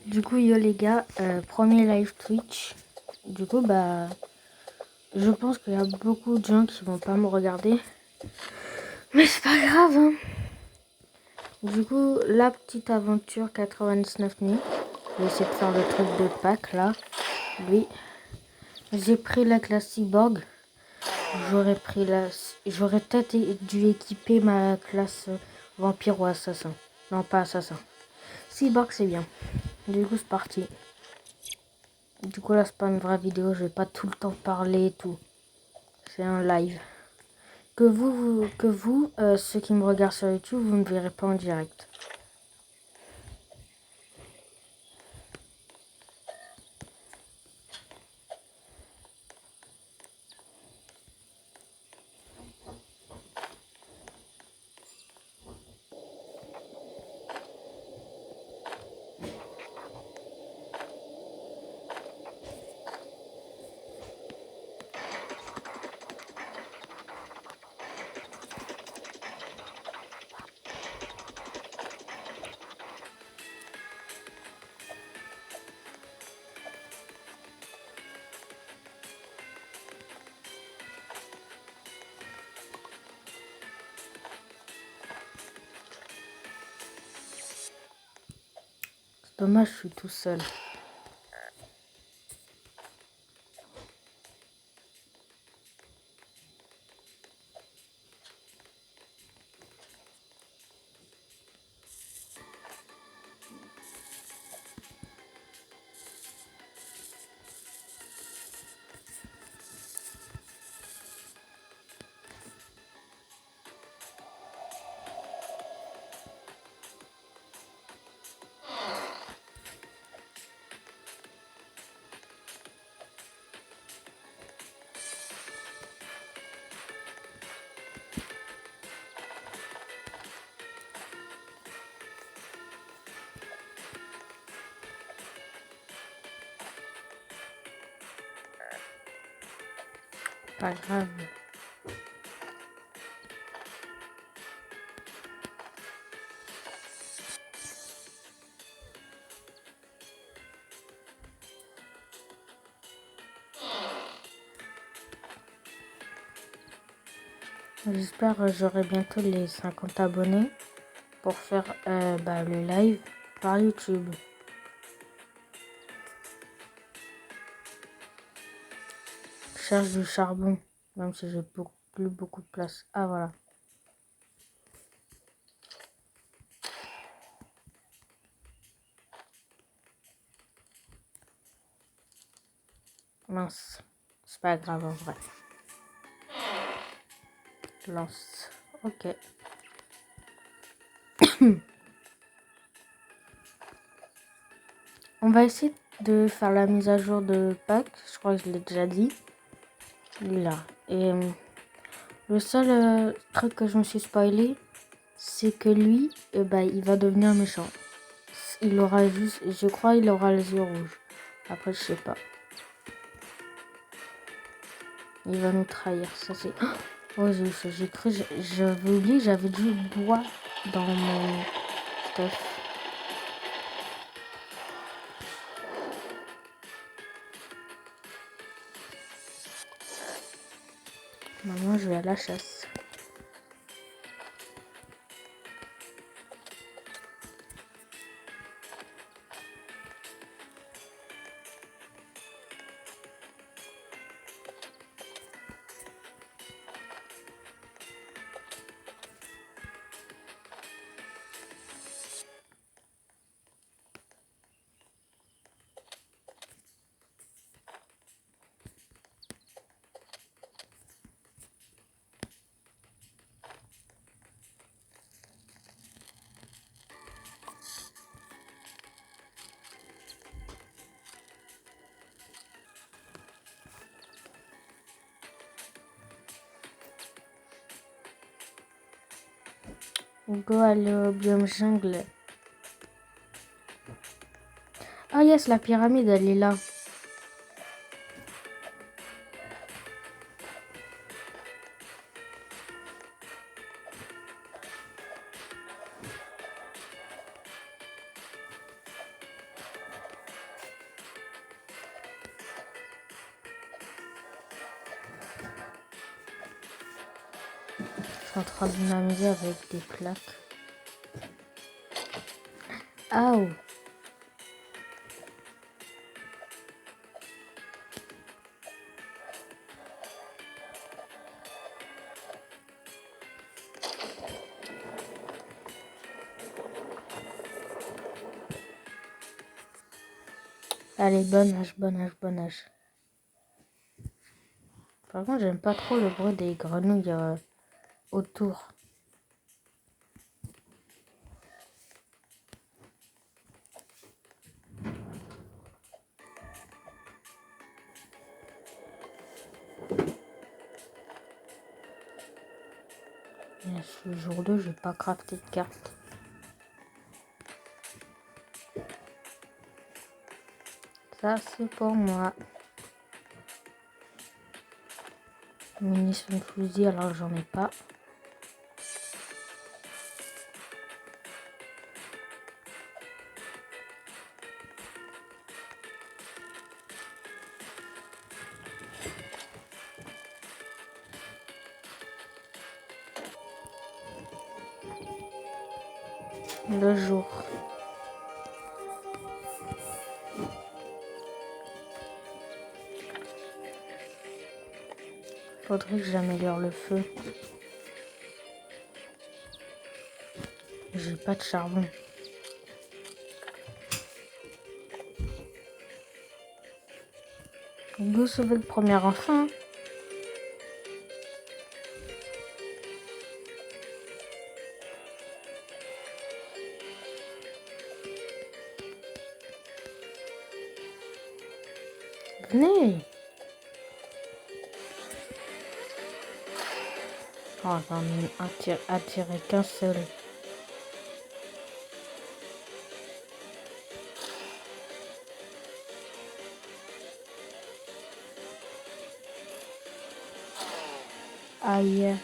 Du coup, yo les gars, premier live Twitch. Du coup, je pense qu'il y a beaucoup de gens qui vont pas me regarder. Mais c'est pas grave, hein. Du coup, la petite aventure 99 nuits. Je vais essayer de faire le truc de Pâques, là. Oui. J'ai pris la classe Cyborg. J'aurais peut-être dû équiper ma classe vampire ou assassin. Non, pas assassin. Cyborg, c'est bien. Du coup, c'est parti. Du coup, là, c'est pas une vraie vidéo. Je vais pas tout le temps parler et tout. C'est un live. Que vous, ceux qui me regardent sur YouTube, vous ne verrez pas en direct. C'est dommage, je suis tout seul. Pas grave. J'espère que j'aurai bientôt les 50 abonnés pour faire le live par YouTube. Je cherche du charbon, même si j'ai plus beaucoup de place. Ah voilà. Mince. C'est pas grave en vrai. Lance. Ok. On va essayer de faire la mise à jour de Pâques. Je crois que je l'ai déjà dit. Là. Et le seul truc que je me suis spoilé, c'est que lui, il va devenir méchant. Il aura juste, je crois, il aura les yeux rouges. Après, je sais pas. Il va nous trahir. Ça, c'est. Oh, j'ai cru, j'avais oublié, j'avais du bois dans mon stuff. Maintenant, je vais à la chasse. On go aller au biome jungle. Ah yes, la pyramide, elle est là. suis en train de m'amuser avec des plaques. Aouh! Allez, bon âge, bon âge, bon âge. Par contre, j'aime pas trop le bruit des grenouilles autour. Et ce jour 2, je vais pas crafter de carte. Ça, c'est pour moi. Munitions de fusil, alors j'en ai pas. Le jour. Faudrait que j'améliore le feu. J'ai pas de charbon. Vous sauvez le premier enfant. Venez. Oh, j'en ai attiré qu'un seul. Aïe.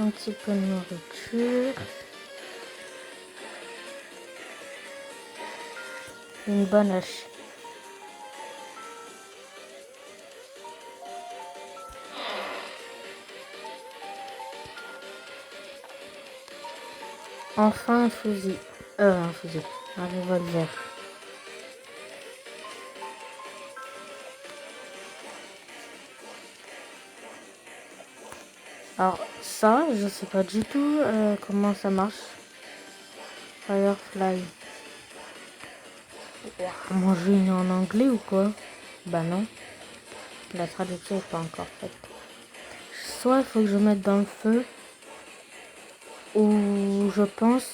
Un petit peu de nourriture. Une bonne hache. Enfin un fusil. Un fusil. Un revolver. Alors ça, je sais pas du tout comment ça marche. Firefly. Mon jeu il est en anglais ou quoi? Bah non. La traduction n'est pas encore faite. Soit il faut que je mette dans le feu, ou je pense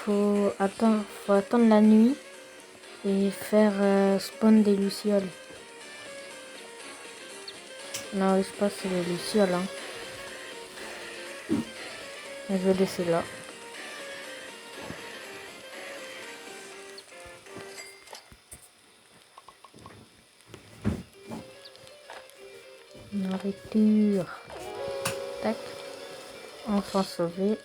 faut attendre la nuit et faire spawn des lucioles. Non, je pense que c'est les lucioles. Hein. Je vais laisser là. Nourriture. Tac. Enfin sauvé.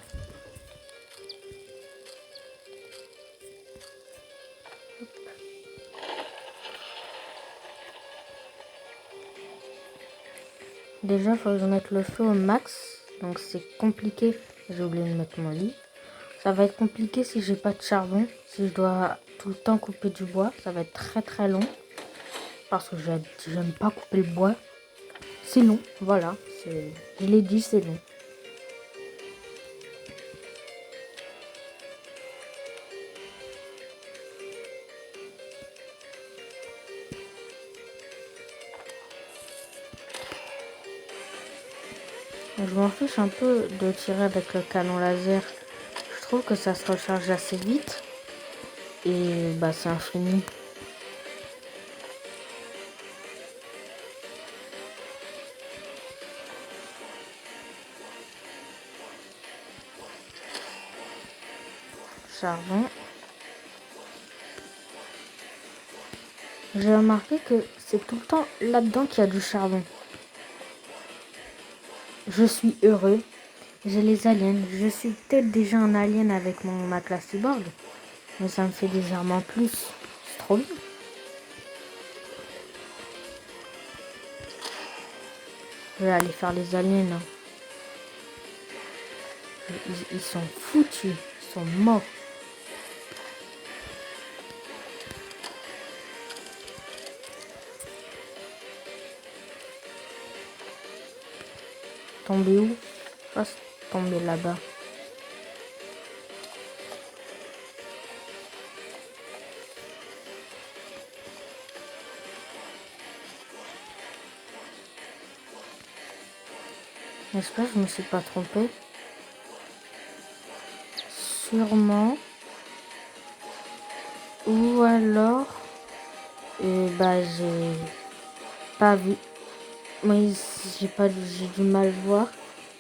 Déjà, il faut que je mette le feu au max. Donc c'est compliqué. J'ai oublié de mettre mon lit. Ça va être compliqué si j'ai pas de charbon. Si je dois tout le temps couper du bois. Ça va être très très long. Parce que j'aime pas couper le bois. C'est long. Voilà. Je l'ai dit, c'est long. Je m'en fiche un peu de tirer avec le canon laser. Je trouve que ça se recharge assez vite. Et bah c'est infini. charbon. J'ai remarqué que c'est tout le temps là-dedans qu'il y a du charbon. Je suis heureux. J'ai les aliens. Je suis peut-être déjà un alien avec ma classe cyborg. Mais ça me fait des armes en plus. C'est trop bien. Je vais aller faire les aliens. Hein. Ils sont foutus. Ils sont morts. Tomber où? Je pense tomber là-bas. J'espère que je me suis pas trompée. Sûrement. Ou alors... j'ai pas vu. Mais j'ai du mal voir.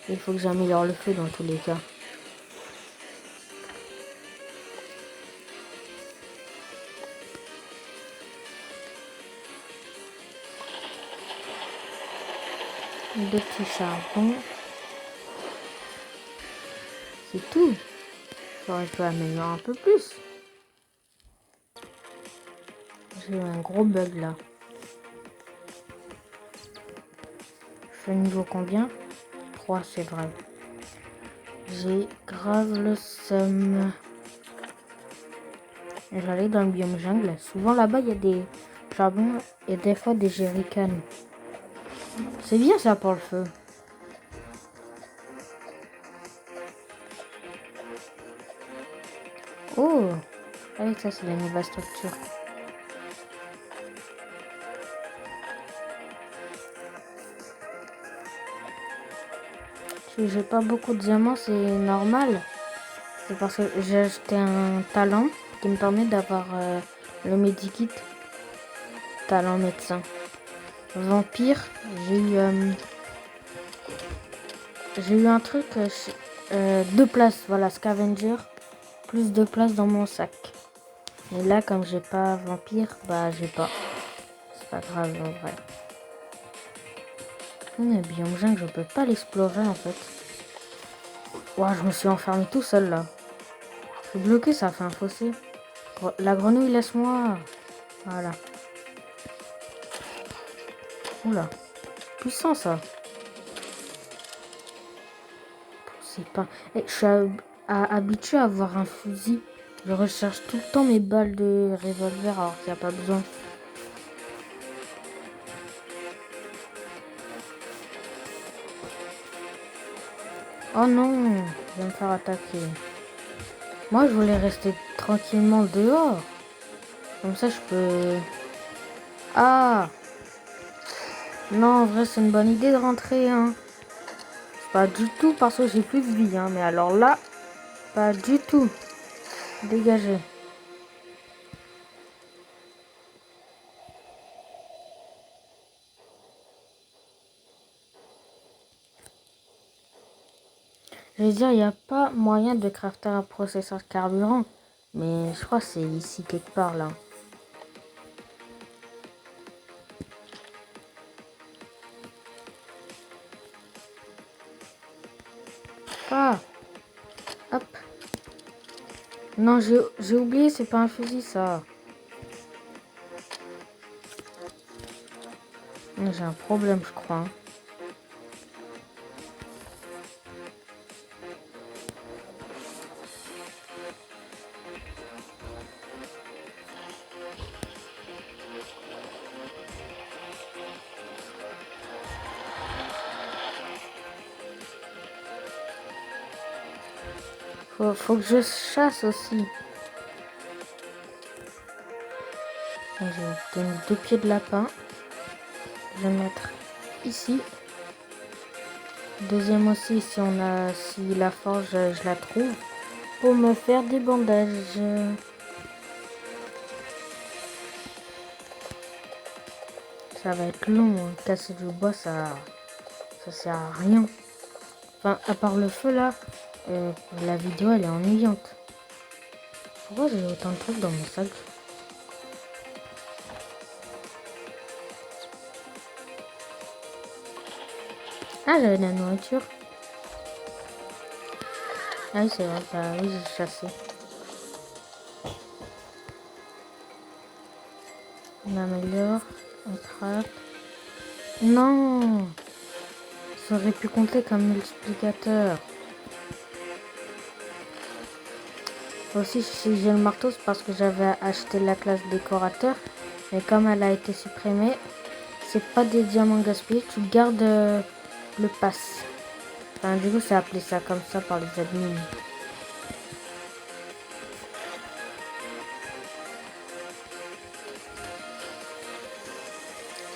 Il faut que j'améliore le feu dans tous les cas. Deux petits charbons. C'est tout. J'aurais pu améliorer un peu plus. J'ai eu un gros bug là. Je fais niveau combien? 3, c'est vrai. J'ai grave le seum. J'allais dans le biome jungle. Souvent là-bas, il y a des charbons et des fois des jerrycans. C'est bien ça pour le feu. Oh! Allez, ça c'est la nouvelle structure. Si j'ai pas beaucoup de diamants, c'est normal. C'est parce que j'ai acheté un talent qui me permet d'avoir le medikit. Talent médecin. Vampire, j'ai eu un truc, 2 places, voilà, scavenger, plus 2 places dans mon sac. Et là, comme j'ai pas vampire, j'ai pas. C'est pas grave en vrai. Mais biome jungle, je peux pas l'explorer en fait. Ouah, je me suis enfermé tout seul là. Je suis bloqué, ça fait un fossé. La grenouille, laisse-moi. Voilà. Oula. Puissant ça. C'est pas... je suis habitué à avoir un fusil. Je recherche tout le temps mes balles de revolver alors qu'il n'y a pas besoin. Oh non, je vais me faire attaquer. Moi, je voulais rester tranquillement dehors. Comme ça, je peux... Ah! Non, en vrai, c'est une bonne idée de rentrer, hein. C'est pas du tout parce que j'ai plus de vie, hein. Mais alors là, pas du tout. Dégagez. Je veux dire, il n'y a pas moyen de crafter un processeur carburant. Mais je crois que c'est ici quelque part, là. Ah! Hop. Non, j'ai oublié, c'est pas un fusil, ça. J'ai un problème, je crois. Hein. Faut que je chasse aussi. J'ai donné 2 pieds de lapin. Je vais mettre ici. Deuxième aussi, si la forge, je la trouve. Pour me faire des bandages. Ça va être long. Hein. Casser du bois, ça sert à rien. Enfin, à part le feu là, la vidéo elle est ennuyante. Pourquoi j'ai autant de trucs dans mon sac? Ah, j'avais de la nourriture. Ah oui, c'est vrai, bah oui, j'ai chassé. On améliore, on trappe. Non! Ça aurait pu compter comme multiplicateur. Aussi, si j'ai le marteau, c'est parce que j'avais acheté la classe décorateur. Mais comme elle a été supprimée, c'est pas des diamants gaspillés, tu gardes le pass. Enfin, du coup, c'est appelé ça comme ça par les admins.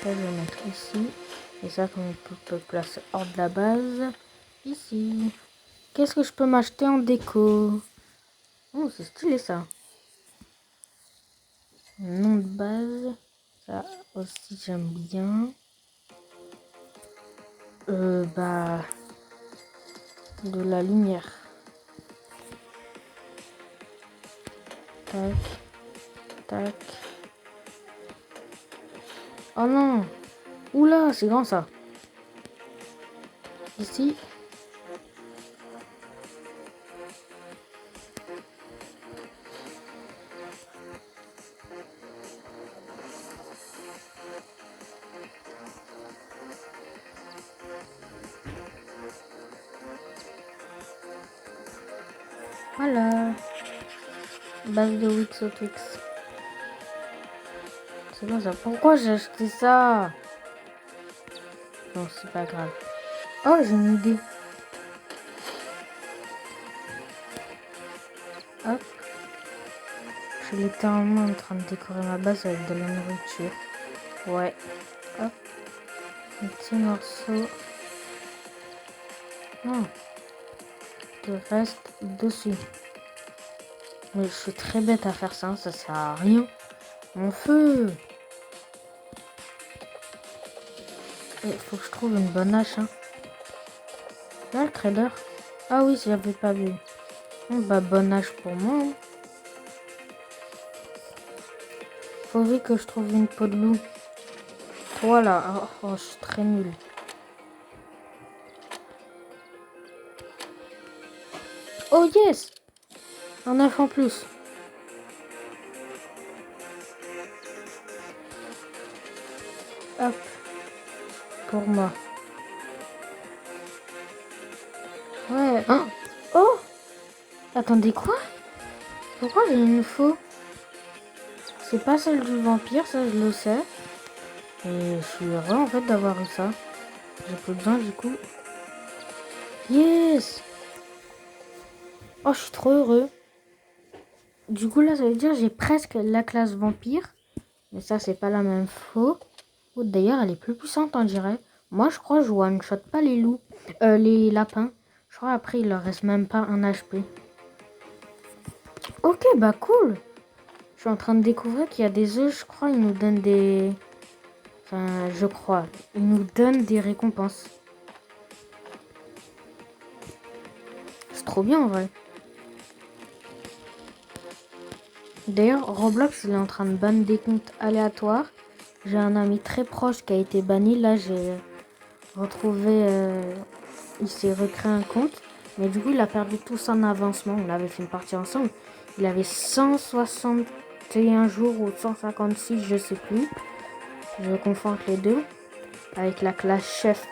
Ça, je vais mettre ici. Et ça, on peut placer hors de la base. Ici. Qu'est-ce que je peux m'acheter en déco? Oh, c'est stylé ça. Nom de base. Ça aussi, j'aime bien. Bah... De la lumière. Tac. Tac. Oh non! Oula, c'est grand ça. Ici. Voilà. Base de Wixotwix. C'est quoi ça? Pourquoi j'ai acheté ça? Non, c'est pas grave. Oh, j'ai une idée. Hop. Je suis littéralement en train de décorer ma base avec de la nourriture. Ouais. Hop. Un petit morceau. Non. De reste dessus. Mais je suis très bête à faire ça. Ça sert à rien. Mon feu. Il faut que je trouve une bonne hache. Hein. Là, le trader. Ah oui, j'avais pas vu. Bon, bah, bonne hache pour moi. Hein. Faut vite que je trouve une peau de loup. Voilà. Oh, je suis très nulle. Oh yes! Un œuf en plus. Hop. Pour moi. Ouais. Oh! Oh! Attendez, quoi? Pourquoi j'ai une faux? C'est pas celle du vampire, ça je le sais. Et je suis heureux en fait d'avoir eu ça. J'ai plus besoin du coup. Yes! Oh, je suis trop heureux. Du coup là, ça veut dire j'ai presque la classe vampire. Mais ça, c'est pas la même faux. Oh, d'ailleurs, elle est plus puissante, on dirait. Moi, je crois que je one-shot pas les loups. Les lapins. Je crois après, il leur reste même pas un HP. Ok, bah cool. Je suis en train de découvrir qu'il y a des œufs, je crois, ils nous donnent des... Enfin, je crois. Ils nous donnent des récompenses. C'est trop bien, en vrai. D'ailleurs, Roblox, il est en train de ban des comptes aléatoires. J'ai un ami très proche qui a été banni. Là, j'ai retrouvé... il s'est recréé un compte. Mais du coup, il a perdu tout son avancement. On avait fait une partie ensemble. Il avait 161 jours ou 156, je sais plus. Je confonds entre les deux. Avec la classe chef,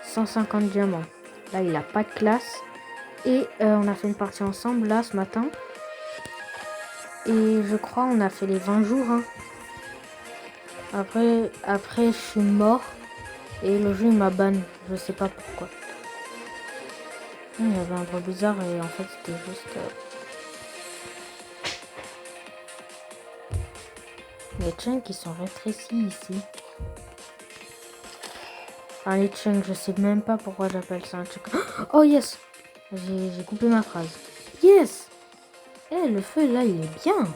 150 diamants. Là, il n'a pas de classe. Et on a fait une partie ensemble, là, ce matin. Et je crois on a fait les 20 jours. Hein. Après, je suis mort. Et le jeu, il m'a ban. Je sais pas pourquoi. Il y avait un bruit bizarre et en fait, c'était juste... Les chunks qui sont rétrécis ici. Enfin, les chunks, je sais même pas pourquoi j'appelle ça un chunk. Oh yes! J'ai coupé ma phrase. Yes! Eh, le feu là, il est bien!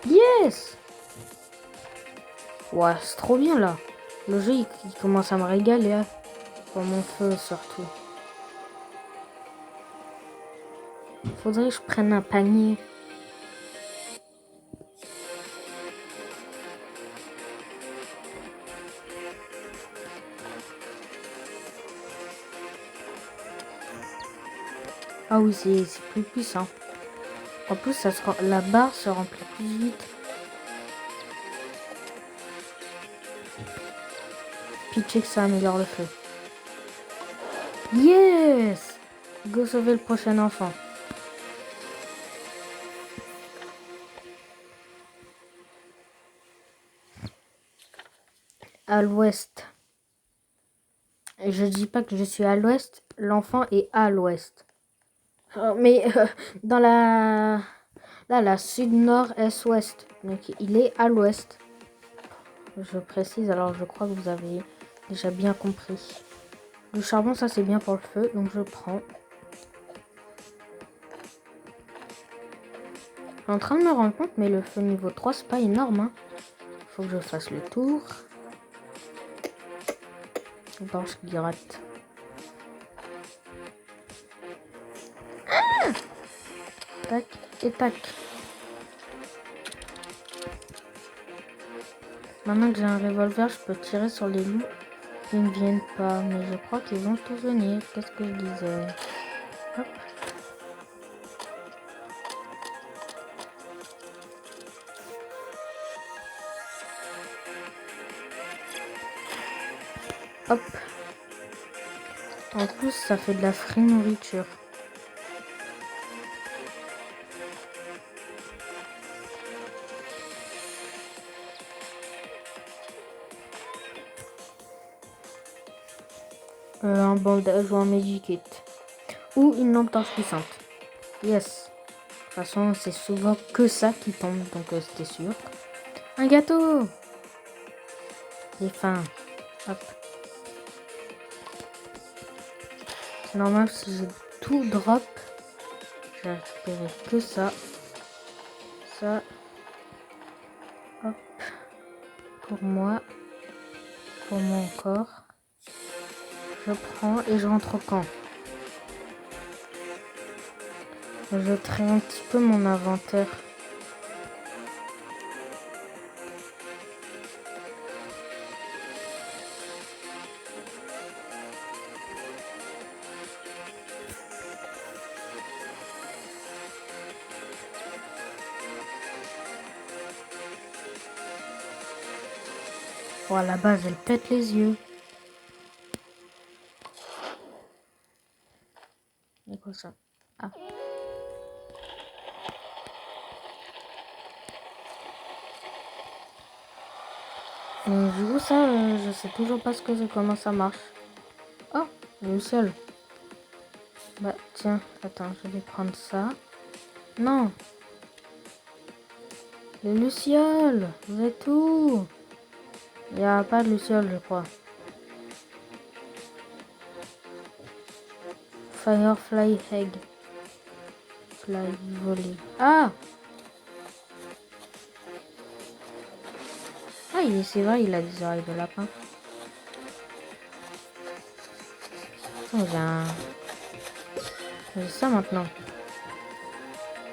Yes! Ouais, c'est trop bien là. Le jeu, il commence à me régaler. Hein. Pour mon feu surtout. Faudrait que je prenne un panier. Ah oui, c'est plus puissant. En plus, la barre se remplit plus vite. Pitcher que ça améliore le feu. Yes! Go sauver le prochain enfant. À l'ouest. Et je dis pas que je suis à l'ouest, l'enfant est à l'ouest. Mais dans la sud, nord, est, ouest. Donc il est à l'ouest. Je précise, alors je crois que vous avez déjà bien compris. Le charbon, ça c'est bien pour le feu, donc je prends. Je suis en train de me rendre compte, mais le feu niveau 3, c'est pas énorme. Hein. Faut que je fasse le tour. Attends, je gratte. Ah, tac et tac. Maintenant que j'ai un revolver, je peux tirer sur les loups. Ils ne viennent pas, mais je crois qu'ils vont tous venir. Qu'est-ce que je disais? Hop. Hop. En plus, ça fait de la free nourriture. Un bandage ou un medikit. Ou une lampe torche puissante. Yes. De toute façon, c'est souvent que ça qui tombe, donc c'était sûr. Un gâteau. J'ai faim. Hop. C'est normal si j'ai tout drop. J'ai récupéré que ça. Ça. Hop. Pour moi. Pour mon corps. Je prends et je rentre au camp. Je traîne un petit peu mon inventaire. Oh, à la base, elle pète les yeux. C'est quoi ça? Ah. Du coup, ça, je sais toujours pas comment ça marche. Oh, le ciel. Bah, tiens, attends, je vais prendre ça. Non. Les lucioles, vous êtes où? Il n'y a pas de lucioles, je crois. Firefly egg. Fly volley. Ah! Ah, c'est vrai, il a des oreilles de lapin. Oh, j'ai ça maintenant.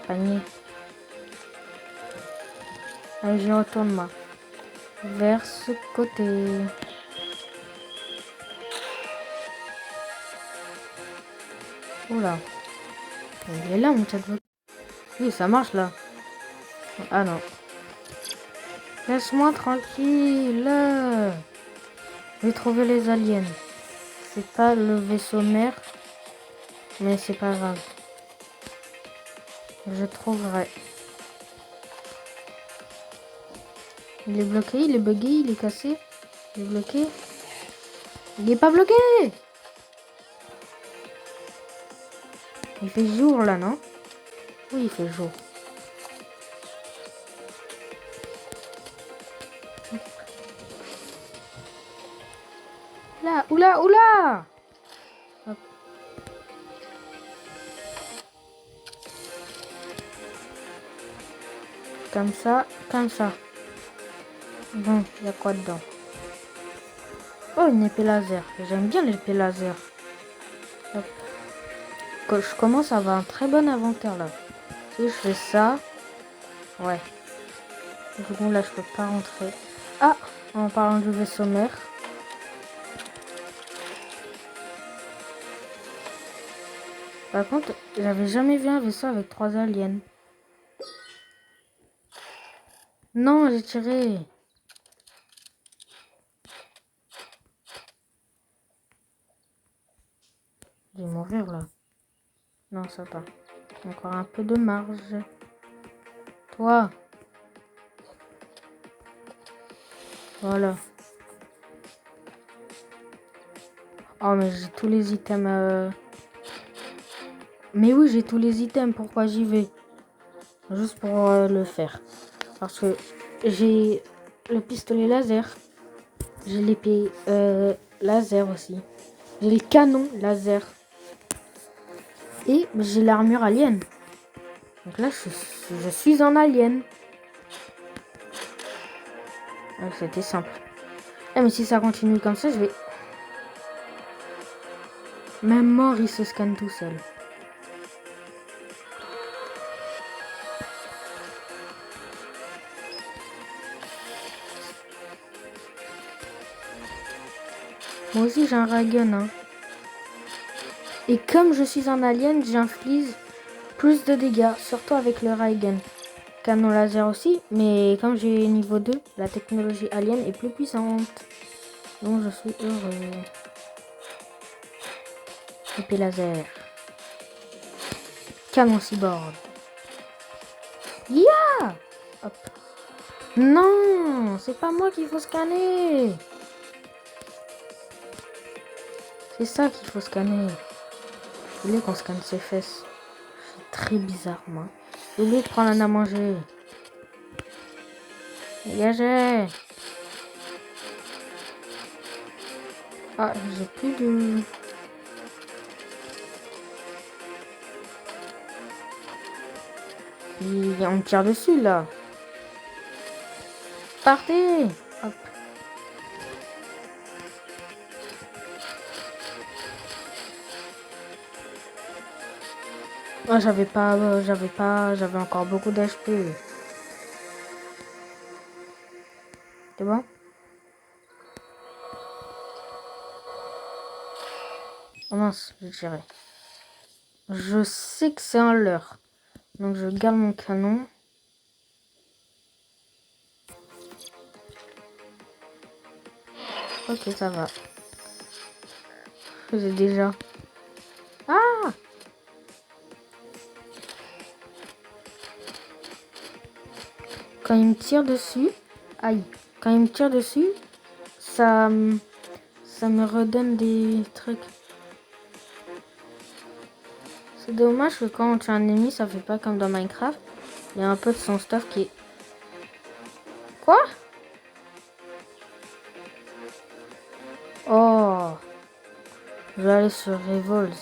Panier. Allez, je retourne moi. Vers ce côté. Oula. Il est là mon chat. Oui, ça marche là. Ah non. Laisse-moi tranquille. J'ai trouvé les aliens. C'est pas le vaisseau mère. Mais c'est pas grave. Je trouverai. Il est bloqué, il est bugué, il est cassé. Il est bloqué. Il est pas bloqué. Il fait jour là, non? Oui, il fait jour. Là, oula, oula! Hop. Comme ça, comme ça. Bon, il y a quoi dedans? Oh, une épée laser. J'aime bien l'épée laser. Hop. je commence à avoir un très bon inventaire là. Si je fais ça, ouais. Du coup là je peux pas rentrer. Ah, en parlant du vaisseau mère. Par contre, j'avais jamais vu un vaisseau avec 3 aliens. Non, j'ai tiré. Je vais mourir là. Non, ça va. Encore un peu de marge. Toi. Voilà. Oh, mais j'ai tous les items. Mais oui, j'ai tous les items. Pourquoi j'y vais? Juste pour le faire. Parce que j'ai le pistolet laser. J'ai l'épée laser aussi. J'ai le canon laser. Et j'ai l'armure alien. Donc là, je suis un alien. C'était simple. Mais si ça continue comme ça, je vais... Même mort, il se scanne tout seul. Moi aussi, j'ai un ray gun. Hein. Et comme je suis un alien, j'inflige plus de dégâts. Surtout avec le ray gun. Canon laser aussi. Mais comme j'ai niveau 2, la technologie alien est plus puissante. Donc je suis heureux. Épée laser. Canon cyborg. Yeah! Hop. Non, c'est pas moi qu'il faut scanner. C'est ça qu'il faut scanner. Je voulais qu'on scanne ses fesses. C'est très bizarre, moi. J'ai oublié de prendre un à manger. Dégagez. Ah, j'ai plus de... On me tire dessus, là. Partez. Hop. Oh, j'avais encore beaucoup d'HP. C'est bon? Oh mince, j'ai tiré. Je sais que c'est un leurre. Donc je garde mon canon. Ok, ça va. J'ai déjà... Ah! Quand il me tire dessus... Aïe. Quand il me tire dessus, ça me redonne des trucs. C'est dommage que quand on tue un ennemi, ça fait pas comme dans Minecraft. Il y a un peu de son stuff qui est... Quoi? Oh! Je vais aller sur Revolve.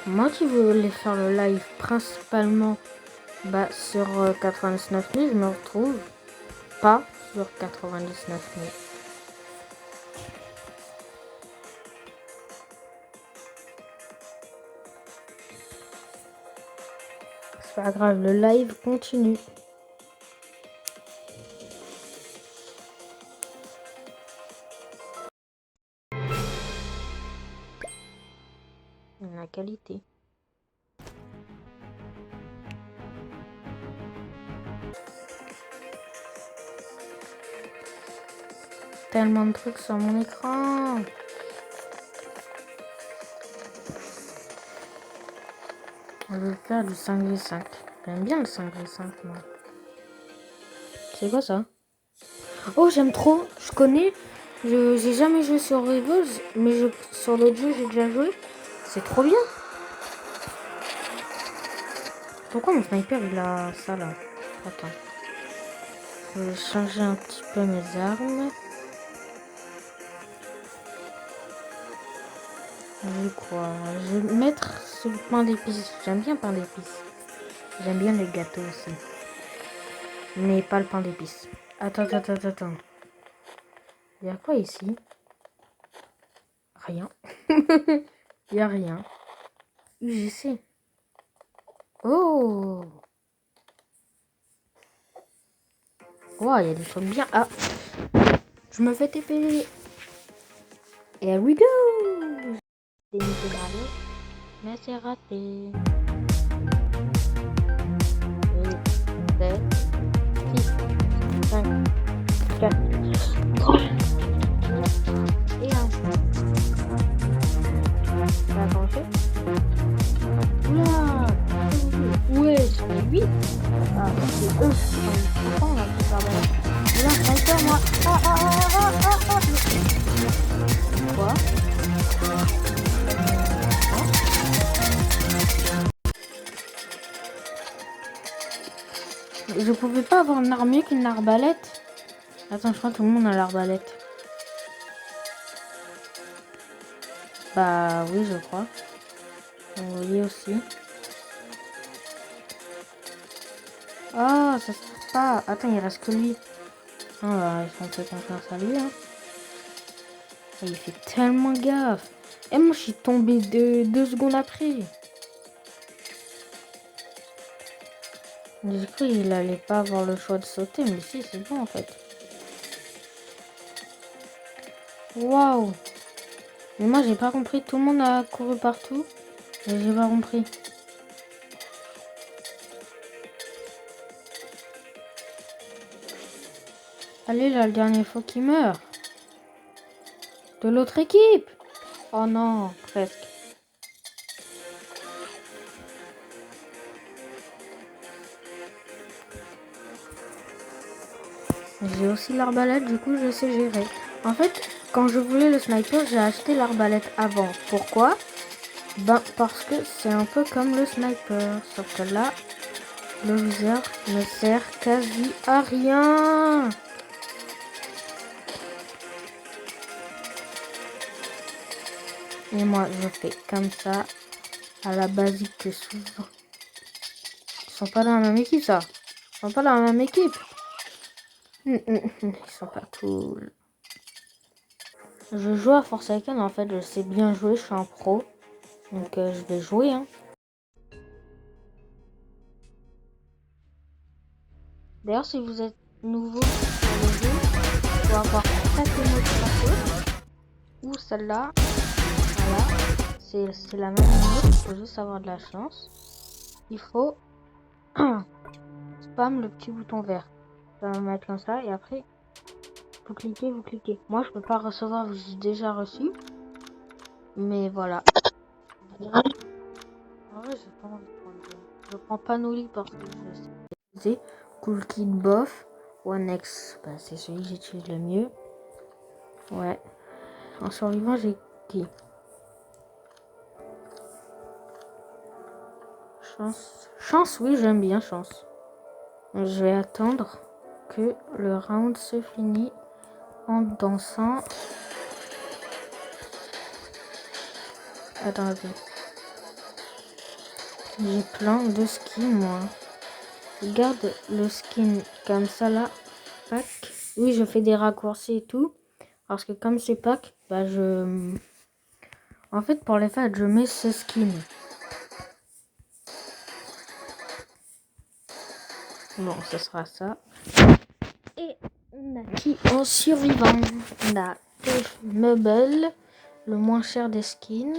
Moi qui voulais faire le live principalement sur 99 000, je me retrouve pas sur 99 000. C'est pas grave, le live continue. La qualité. Tellement de trucs sur mon écran. On veut faire du 5v5. J'aime bien le 5v5 moi. C'est quoi ça? Oh, j'aime trop. Je connais. J'ai jamais joué sur Revolve, mais sur l'autre jeu j'ai déjà joué. C'est trop bien. Pourquoi mon sniper il a ça là? Attends. Je vais changer un petit peu mes armes. Je vais quoi? Je vais mettre ce pain d'épices. J'aime bien le pain d'épices. J'aime bien les gâteaux aussi. Mais pas le pain d'épices. Attends. Il y a quoi ici? Rien. Il y a rien. UGC. Oh! Wow, il y a des trucs bien. Ah! Je me fais TP. Here we go! J'ai mis Mario, mais c'est raté. 7, 6, 5, 4, 3, 2, et 1. Ça a commencé? Oula! Ouais, c'est 8. Ah, c'est eux. Pourquoi on a fait ça? Là, sniper, moi. Quoi? Je pouvais pas avoir une arme mieux qu'une arbalète. Attends, je crois que tout le monde a l'arbalète. Bah oui, je crois. Vous voyez aussi. Ah, ça se trouve pas. Attends, il reste que lui. Ah bah, on fait confiance à lui. Hein. Il fait tellement gaffe. Et moi, je suis tombé 2 secondes après. Du coup, il allait pas avoir le choix de sauter, mais si, c'est bon en fait. Waouh! Mais moi, j'ai pas compris. Tout le monde a couru partout. Mais j'ai pas compris. Allez, là, le dernier faut qu'il meurt. De l'autre équipe. Oh non, presque. J'ai aussi l'arbalète, du coup, je sais gérer. En fait, quand je voulais le sniper, j'ai acheté l'arbalète avant. Pourquoi? Ben, parce que c'est un peu comme le sniper. Sauf que là, le viseur ne sert quasi à rien. Et moi, je fais comme ça, à la basique souvent. Ils sont pas dans la même équipe, ça. Ils sont pas dans la même équipe. Ils sont pas cool. Je joue à Force Awakens, en fait, je sais bien jouer, je suis un pro. Donc, je vais jouer, hein. D'ailleurs, si vous êtes nouveau sur le jeu, il faut avoir 4 émotes partout. Ou celle-là. Voilà. C'est la même émote, il faut juste avoir de la chance. Il faut spam le petit bouton vert. Ça va mettre comme ça et après, vous cliquez, vous cliquez. Moi, je peux pas recevoir, j'ai déjà reçu. Mais voilà. En vrai, j'ai pas envie de prendre. Je prends Panoli parce que je sais. Cool Kid Bof. One X, bah, c'est celui que j'utilise le mieux. Ouais. En survivant, j'ai qui? Chance. Chance, oui, j'aime bien chance. Je vais attendre que le round se finisse en dansant. Attendez. J'ai plein de skins, moi. Regarde le skin comme ça, là. Pack. Oui, je fais des raccourcis et tout. Parce que comme c'est pack, bah je... En fait, pour les fêtes, je mets ce skin. Bon, ce sera ça. Et on a qui en survivant? On a Dave Meuble, le moins cher des skins.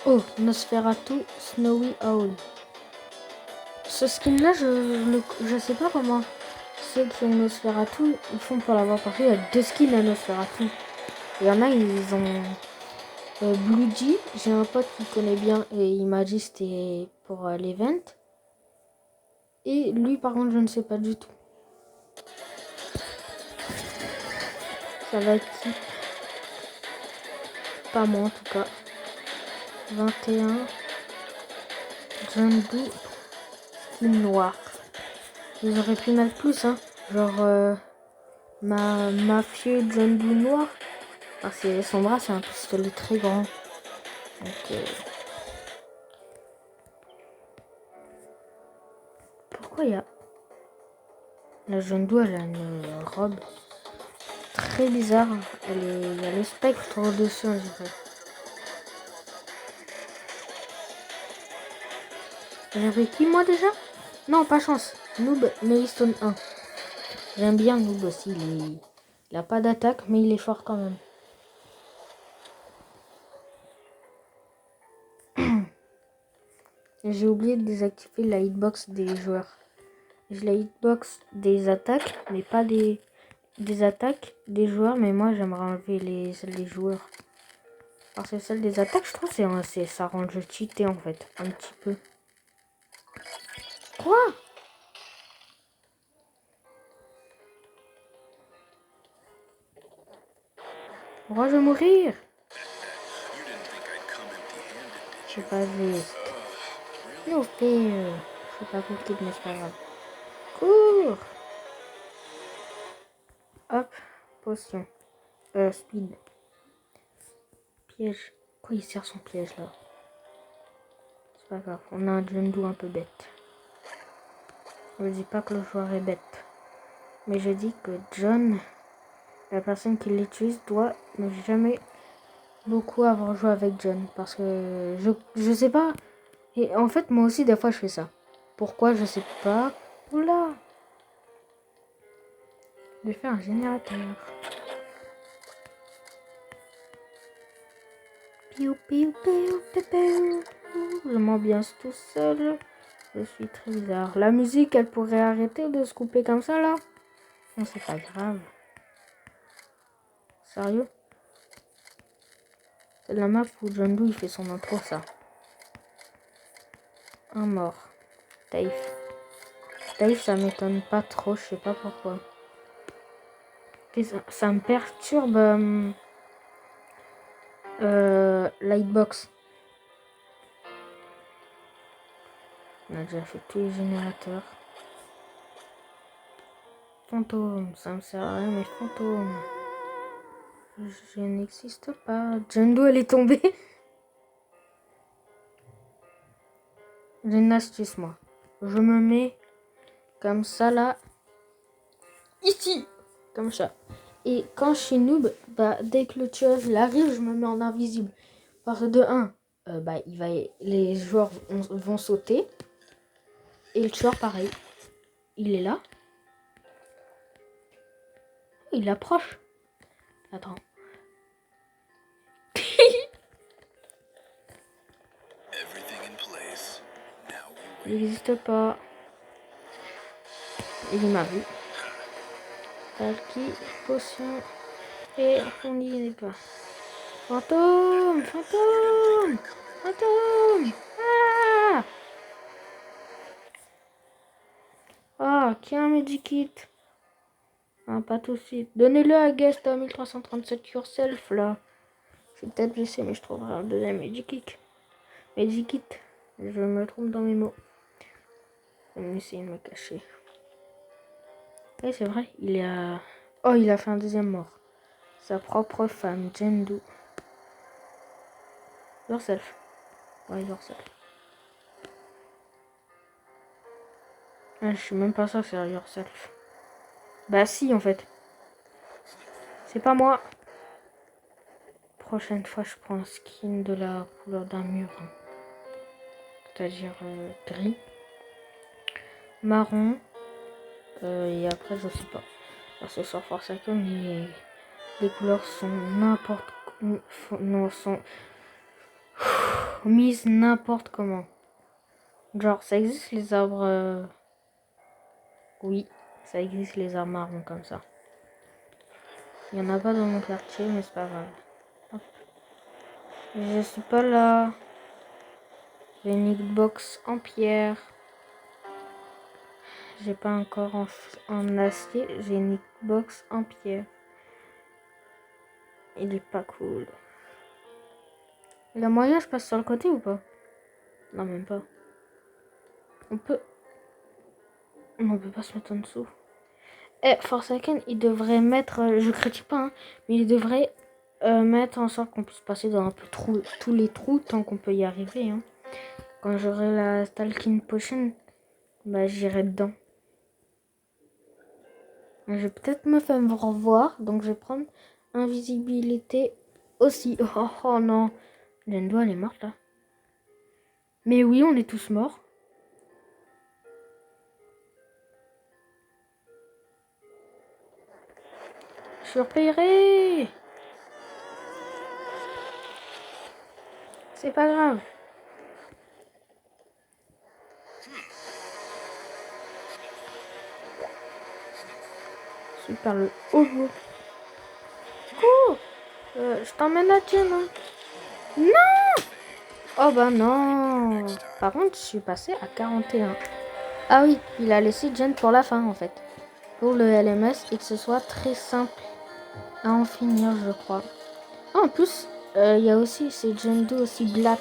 Oh, Nosferatu Snowy Owl. Ce skin là, je sais pas comment ceux qui ont Nosferatu ils font pour l'avoir parce qu'il y a 2 skins à Nosferatu. Il y en a, ils ont Blue G. J'ai un pote qui connaît bien et il m'a dit c'était pour l'event. Et lui, par contre, je ne sais pas du tout. Ça va être qui? Pas moi en tout cas. 21. John Doe. Skin noir. Ils auraient pu mettre plus, hein. Genre ma mafieux John Doe noir. Parce que son bras, c'est un pistolet très grand. Donc, pourquoi il y a... La John Doe, elle a une robe très bizarre. Il y a le spectre au-dessus, on dirait. J'avais qui moi déjà? Non, pas chance. Noob, Maystone 1. J'aime bien Noob aussi. Il a pas d'attaque, mais il est fort quand même. J'ai oublié de désactiver la hitbox des joueurs. J'ai la hitbox des attaques, mais pas des attaques des joueurs. Mais moi, j'aimerais enlever celles des joueurs. Parce que celle des attaques, je trouve, ça rend le jeu cheaté en fait. Un petit peu. Quoi? Pourquoi je vais mourir? C'est pas juste. Non, je sais pas compris, mais c'est pas grave. Cours! Hop, potion. Speed. Piège. Quoi, il sert son piège là? C'est pas grave, on a un Jundu un peu bête. Je dis pas que le joueur est bête. Mais je dis que John, la personne qui l'utilise, doit ne jamais beaucoup avoir joué avec John. Parce que je sais pas. Et en fait, moi aussi, des fois, je fais ça. Pourquoi, je sais pas. Oula! Je vais faire un générateur. Piou, piou, piou, piou, piou. Je m'ambiance tout seul. Je suis très bizarre. La musique, elle pourrait arrêter de se couper comme ça, là? Non, c'est pas grave. Sérieux? C'est la map où John Doe il fait son intro, ça. Un mort. Taïf. Taïf, ça m'étonne pas trop, je sais pas pourquoi. Et ça me perturbe la hitbox. On a déjà fait tous les générateurs. Fantôme, ça me sert à rien, mais fantôme. Je n'existe pas. John Doe, elle est tombée. J'ai une astuce, moi. Je me mets comme ça, là. Ici. Comme ça. Et quand je suis noob, bah, dès que le tueur il arrive, je me mets en invisible. Parce que de 1, les joueurs vont sauter. Et le tueur, pareil. Il est là. Il approche. Attends. Il n'existe pas. Il m'a vu. Talki, potion. Et on n'y est pas. Fantôme! Fantôme! Fantôme! Ah! Ah, qui a un medikit? Ah, pas tout de suite. Donnez-le à Guest à 1337 yourself, là. Je suis peut-être blessé, mais je trouverai un deuxième medikit. Medikit. Je me trompe dans mes mots. Je vais essayer de me cacher. Oui, c'est vrai, il a... Oh, il a fait un deuxième mort. Sa propre femme, Jendu. Yourself. Ouais, yourself. Ah, je suis même pas sûr que c'est yourself. Bah si, en fait. C'est pas moi. Prochaine fois, je prends un skin de la couleur d'un mur. C'est-à-dire gris. Marron. Et après, je sais pas. Parce que sur Forsaken, les couleurs sont n'importe... Non, sont mises n'importe comment. Genre, ça existe les arbres... Oui, ça existe les arbres marrons comme ça. Il n'y en a pas dans mon quartier, mais c'est pas grave. Hop. Je suis pas là. J'ai une hitbox en pierre. J'ai pas encore en acier. J'ai une hitbox en pierre. Il est pas cool. La moyen, je passe sur le côté ou pas? Non, même pas. On peut... On peut pas se mettre en dessous. Eh, Forsaken, il devrait mettre... je critique pas, hein, mais il devrait mettre en sorte qu'on puisse passer dans un peu tous les trous tant qu'on peut y arriver. Hein. Quand j'aurai la Stalking Potion, bah j'irai dedans. Je vais peut-être me faire revoir, donc je vais prendre invisibilité aussi. Oh, oh non, Lendo, elle est morte là. Mais oui, on est tous morts. Je repayerai. C'est pas grave. Super le oh. Cours. Je t'emmène à Jen. Hein. Non. Oh bah non. Par contre, je suis passé à 41. Ah oui, il a laissé Jen pour la fin en fait. Pour le LMS et que ce soit très simple à en finir, je crois. Ah, en plus, il y a aussi ces Gen 2 aussi black.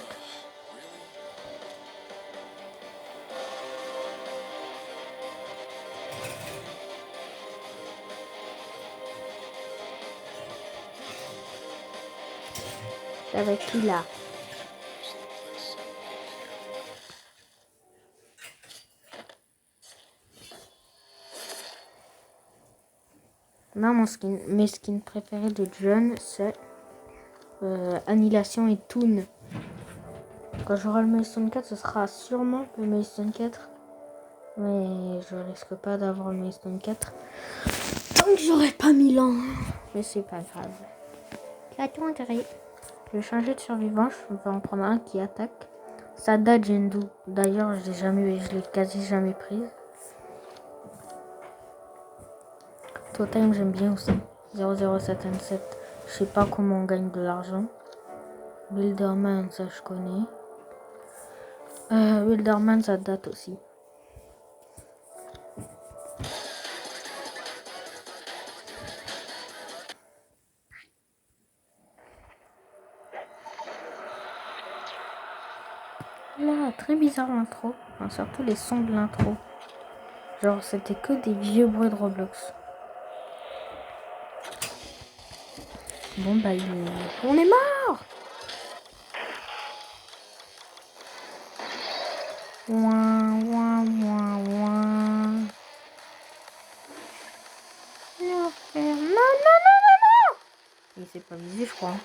Avec qui là? Moi, mes skins préférés de John, c'est Annihilation et Toon. Quand j'aurai le Maelstrom 4, ce sera sûrement le Maelstrom 4. Mais je risque pas d'avoir le Maelstrom 4 tant que j'aurai pas 1000 ans. Mais c'est pas grave. Là, tout intérêt. Je vais changer de survivant. Je vais en prendre un qui attaque. Sada Jendu. D'ailleurs, je l'ai quasi jamais prise. Totem, j'aime bien aussi. 007. Je sais pas comment on gagne de l'argent. Wilderman, ça je connais. Wilderman, ça date aussi. Là, très bizarre l'intro. Enfin, surtout les sons de l'intro. Genre, c'était que des vieux bruits de Roblox. Bon, bah, on est mort! Ouin, ouin, ouin, ouin. Non, frère. Non, non, non, non, non! Il s'est pas visé, je crois.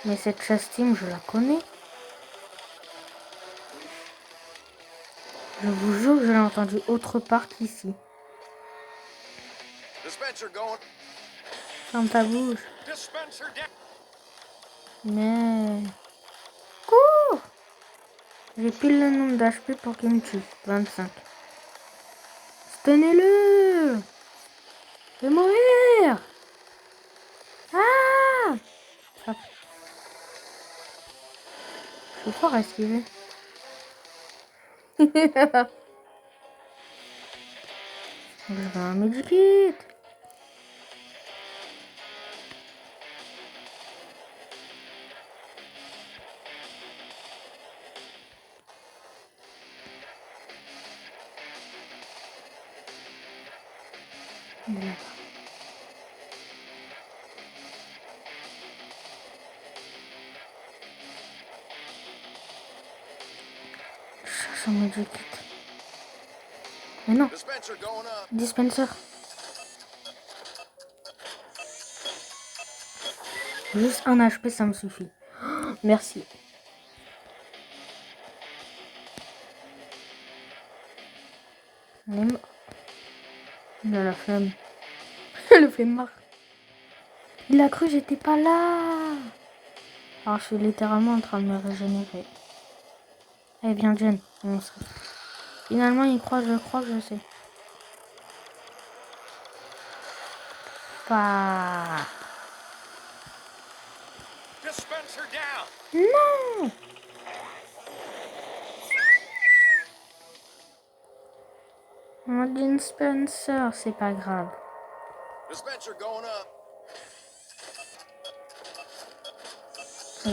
Mais cette chasse team, je la connais. Je vous jure que je l'ai entendu autre part qu'ici. Ferme ta bouche. Mais... Cours! J'ai pile le nombre d'HP pour qu'il me tue. 25. Tenez-le! Je vais mourir! Ah! Je suis fort à esquiver. Je veux un medikit. Je cherche un medikit. Mais non. Dispenser. Juste un HP, ça me suffit. Oh, merci. Il a la flemme. Le flemmard. Il a cru que j'étais pas là. Alors je suis littéralement en train de me régénérer. Eh bien Jen, finalement il croit, je crois que je sais. Pas. Non. Mon dispenser, c'est pas grave.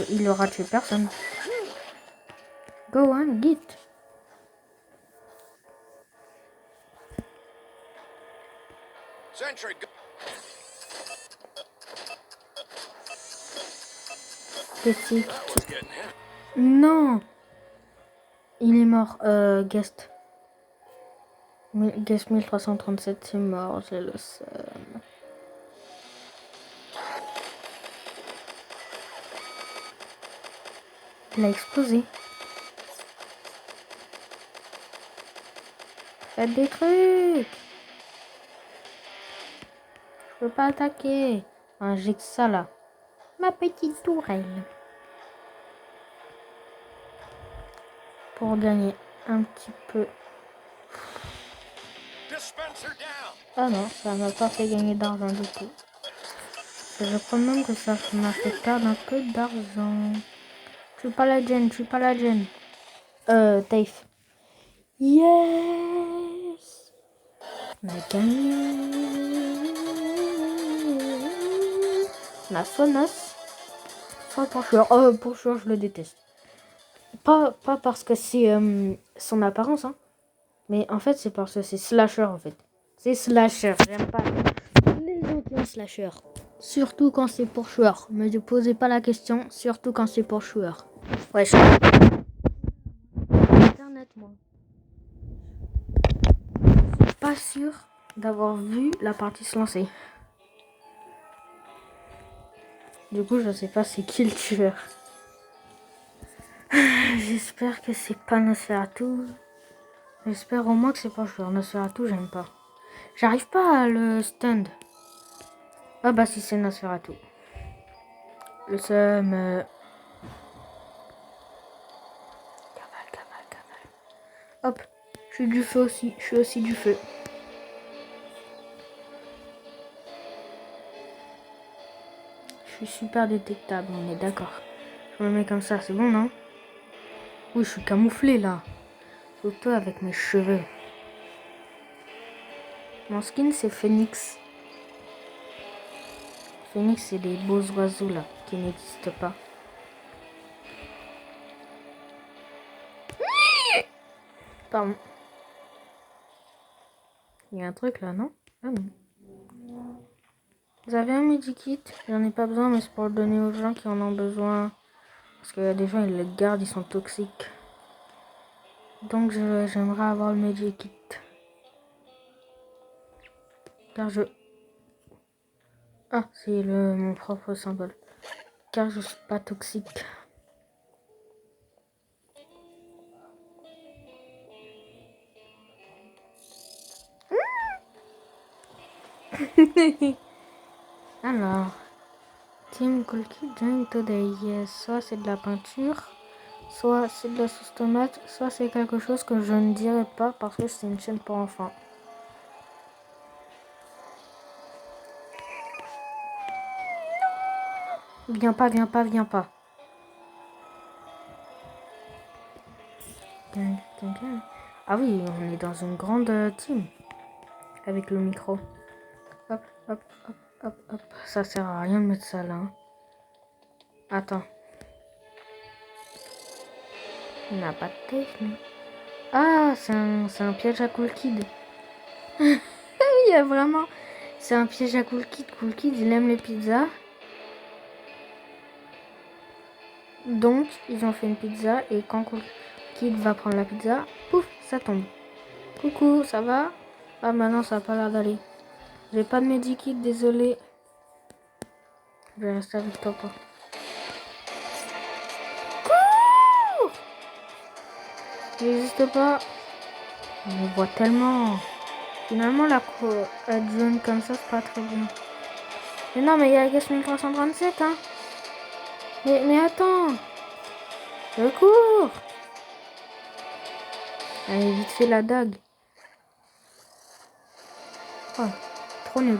Il aura tué personne. Go on, git. Non. Il est mort. Guest. Guest 1337, c'est mort, j'ai le seum. Il a explosé. Faites des trucs. Je peux pas attaquer. Ah, j'ai que ça là. Ma petite tourelle. Pour gagner un petit peu. Ah non, ça m'a pas fait gagner d'argent du tout. Je crois même que ça m'a fait perdre un peu d'argent. Je suis pas la Jen, je suis pas la Jen. Taif. Yes! On a gagné. On a soit Nos, soit Pourcheur. Oh, Pourcheur, je le déteste. Pas parce que c'est son apparence, hein. Mais en fait, c'est parce que c'est slasher, en fait. C'est slasher, j'aime pas les gens qui ont slasher. Surtout quand c'est Pourcheur. Ne me posez pas la question, surtout quand c'est Pourcheur. Ouais, je suis internet, moi. Je suis pas sûr d'avoir vu la partie se lancer. Du coup, je sais pas c'est qui le tueur. J'espère que c'est pas Nosferatu. J'espère au moins que c'est pas joueur. Nosferatu, j'aime pas. J'arrive pas à le stand. Ah bah si c'est Nosferatu. Le seum. Cavale. Hop, je suis du feu aussi. Je suis aussi du feu. Je suis super détectable, on est d'accord. Je me mets comme ça, c'est bon, non? Oui, je suis camouflé là. Surtout avec mes cheveux. Mon skin, c'est Phoenix. Phoenix, c'est des beaux oiseaux là, qui n'existent pas. Pardon. Il y a un truc là, non? Ah non. Vous avez un medikit? J'en ai pas besoin, mais c'est pour le donner aux gens qui en ont besoin. Parce qu'il y a des gens, ils le gardent, ils sont toxiques. Donc j'aimerais avoir le medikit. Car je... Ah, c'est mon propre symbole. Car je suis pas toxique. Alors, Team Cookie Drink Today. Yes. Soit c'est de la peinture, soit c'est de la sauce tomate, soit c'est quelque chose que je ne dirai pas parce que c'est une chaîne pour enfants. Viens pas. Ah oui, on est dans une grande team avec le micro. Hop. Ça sert à rien de mettre ça là. Hein. Attends. On n'a pas de tape, mais... Ah, c'est un piège à Cool Kid. Il y a vraiment... C'est un piège à Cool Kid. Cool Kid, il aime les pizzas. Donc, ils ont fait une pizza. Et quand Cool Kid va prendre la pizza, pouf, ça tombe. Coucou, ça va? Ah, maintenant, ça n'a pas l'air d'aller. J'ai pas de medikit, désolé. Je vais rester avec toi. Cours! N'hésite pas. On me voit tellement. Finalement, la jaune comme ça, c'est pas très bien. Mais non, mais il y a Guess 1337, hein. Mais attends. Je cours. Allez, vite fait la dague. Oh, trop nul.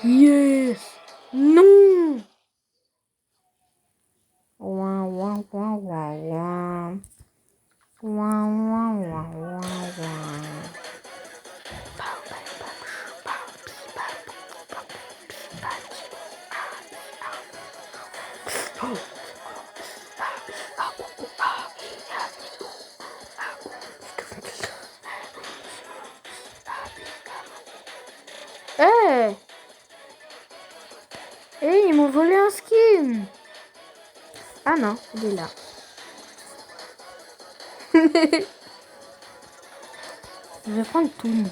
Yes. Non. Hey! Hey, ils m'ont volé un skin! Ah non, il est là. Je vais prendre tout.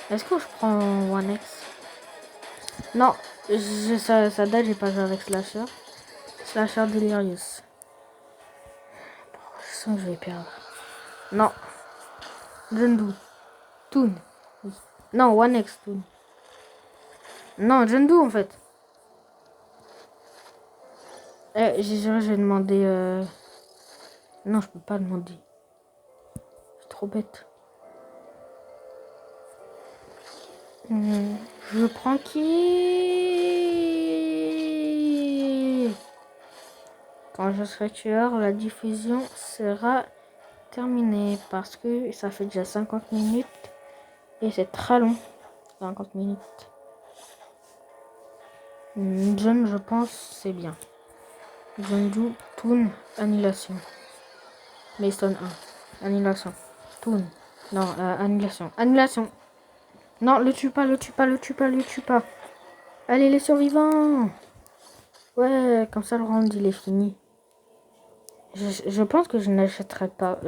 Est-ce que je prends One X? Non, Ça date, j'ai pas joué avec Slasher. Slasher Delirious. Je sens que je vais perdre. Non. Jendu. Toon. Non, One X Toon. Non, Jendu en fait. J'ai juré, je vais demander. Non, je peux pas demander. C'est trop bête. Je prends qui? Quand je serai tueur, la diffusion sera terminée parce que ça fait déjà 50 minutes et c'est très long. 50 minutes. John, je pense, c'est bien. John Doe, Toon, annulation. Mason 1, annulation. Toon, non, annulation. Annulation. Non, le tue pas, le tue pas, le tue pas, le tue pas. Allez, les survivants. Ouais, comme ça le round il est fini. Je pense que je n'achèterai pas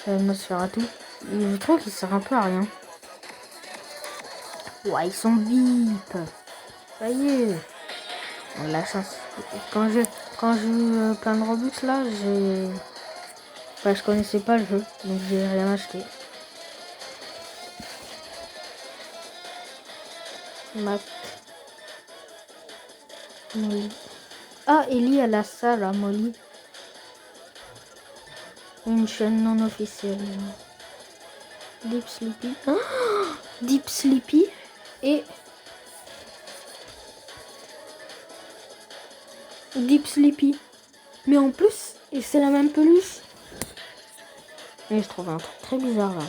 Nosferatu. Je trouve qu'il sert un peu à rien. Ouais, ils sont vite. Ça y est. On a la chance. Quand j'ai eu plein de Robux là, je connaissais pas le jeu, donc j'ai rien acheté. Matt. Molly. Ah, Ellie, elle a ça là, Molly. Une chaîne non officielle. Deep Sleepy. Oh, Deep Sleepy et Deep Sleepy. Mais en plus, c'est la même peluche. Et je trouve un truc très bizarre là.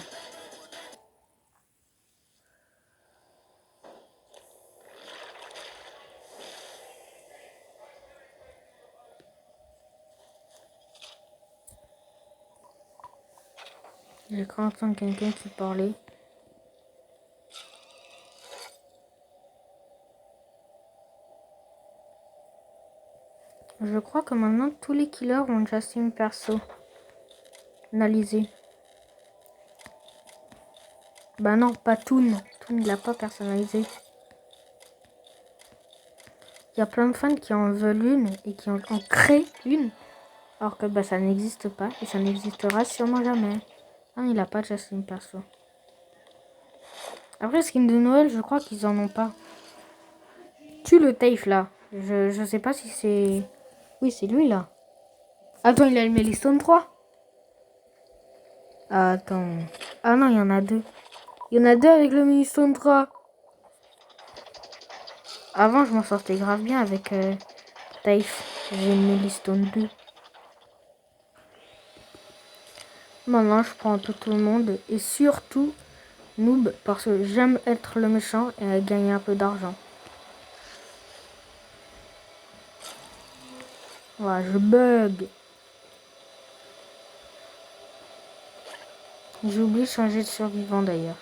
J'ai cru entendre quelqu'un qui parlait. Je crois que maintenant tous les killers ont déjà une perso. Analysé. Bah non, pas Toon. Toon, il l'a pas personnalisé. Il y a plein de fans qui en veulent une et qui en créent une. Alors que bah, ça n'existe pas et ça n'existera sûrement jamais. Ah, il a pas déjà une perso. Après, skin de Noël, je crois qu'ils en ont pas. Tue le Taif là. Je sais pas si c'est... Oui, c'est lui là. Attends, il a le Melistone 3. Attends. Ah non, il y en a deux. Il y en a deux avec le Melistone 3. Avant, je m'en sortais grave bien avec Taif. J'ai le Melistone 2. Maintenant, je prends tout le monde. Et surtout, Noob, parce que j'aime être le méchant et gagner un peu d'argent. Voilà, je bug. J'ai oublié de changer de survivant d'ailleurs.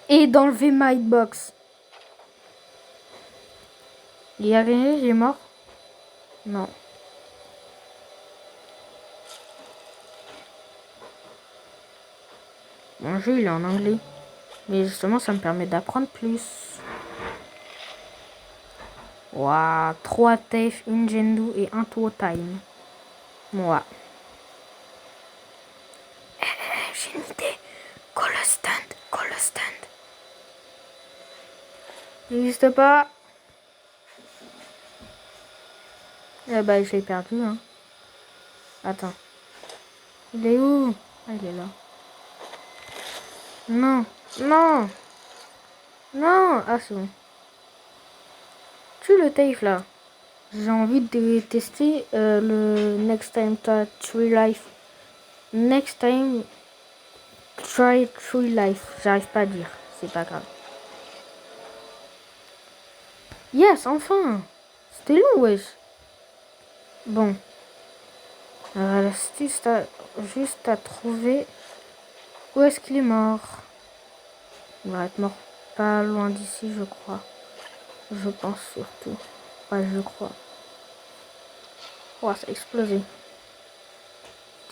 Et d'enlever my box. Il y a rien, j'ai mort. Non. Mon jeu, il est en anglais. Mais justement, ça me permet d'apprendre plus. Waouh, 3 Taif, une Jendu et un Tuo Time. Moi. J'ai une idée. Call a stand, call a stand. N'existe pas. Eh bah, je l'ai perdu, hein. Attends. Il est où? Ah, il est là. Non, non, non. Ah, c'est bon. Tu le Taif là. J'ai envie de tester le Next Time Try Life. Next Time Try True Life. J'arrive pas à dire. C'est pas grave. Yes, enfin. C'était long, wesh. Bon. Reste juste à trouver où est-ce qu'il est mort. Il va être mort pas loin d'ici, je crois. Je pense surtout. Ouais, je crois. Oh, ça a explosé.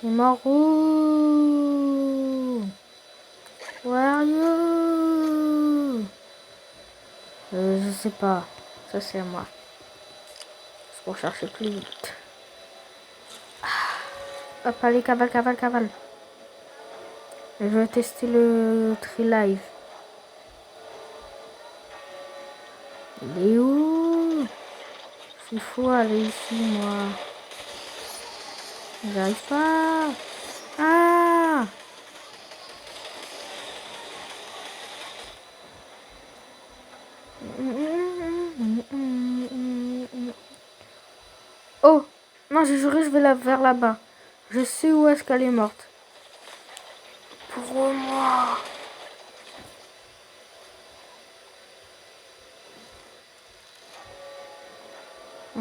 T'es mort où? Where are you? Je sais pas. Ça, c'est à moi. C'est pour chercher plus vite. Hop, allez, cavale, cavale, cavale. Je vais tester le Tree Live. Il est où? Il faut aller ici, moi. J'arrive pas. Ah! Oh! Non, j'ai juré, je vais la vers là-bas. Je sais où est-ce qu'elle est morte. Pour moi.